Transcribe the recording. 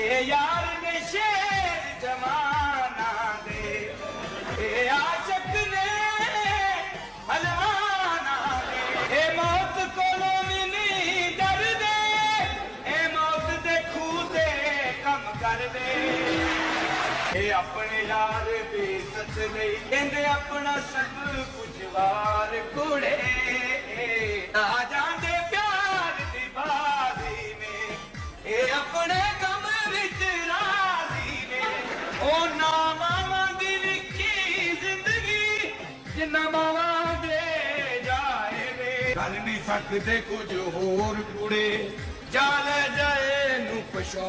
ਇਹ ਯਾਰ ਨੇ ਸ਼ੇਰ ਜਮਾਨਾ ਦੇ, ਇਹ ਆਸ਼ਕ ਨੇ ਹਲਵਾਨਾ ਦੇ। ਇਹ ਮੌਤ ਕੋਲੋਂ ਵੀ ਨਹੀਂ ਡਰਦੇ, ਇਹ ਮੌਤ ਦੇ ਖੂਹ ਤੇ ਕੰਮ ਕਰਦੇ। ਇਹ ਆਪਣੇ ਯਾਰ ਦੀ ਸੱਚ ਲਈ ਕਹਿੰਦੇ ਆਪਣਾ ਸਭ ਕੁਝ ਵਾਰ ਕੁੜੇ। ਆ ਜਾਂਦੇ ਪਿਆਰ ਦੀ ਬਾਜ਼ੀ ਨੇ, ਇਹ ਆਪਣੇ ਕੰਮ ਵਿੱਚ ਰਾਜ਼ੀ ਨੇ। ਉਹ ਨਾ ਮਾਵਾਂ ਦੀ ਲਿਖੀ ਜ਼ਿੰਦਗੀ ਜਿੰਨਾ ਮਾਵਾਂ ਦੇ ਜਾਏ ਵੇ। ਕਰ ਨਹੀਂ ਸਕਦੇ ਕੁਝ ਹੋਰ ਕੁੜੇ, ਜਾ ਲੈ ਜਾਏ ਨੂੰ ਪਛੋ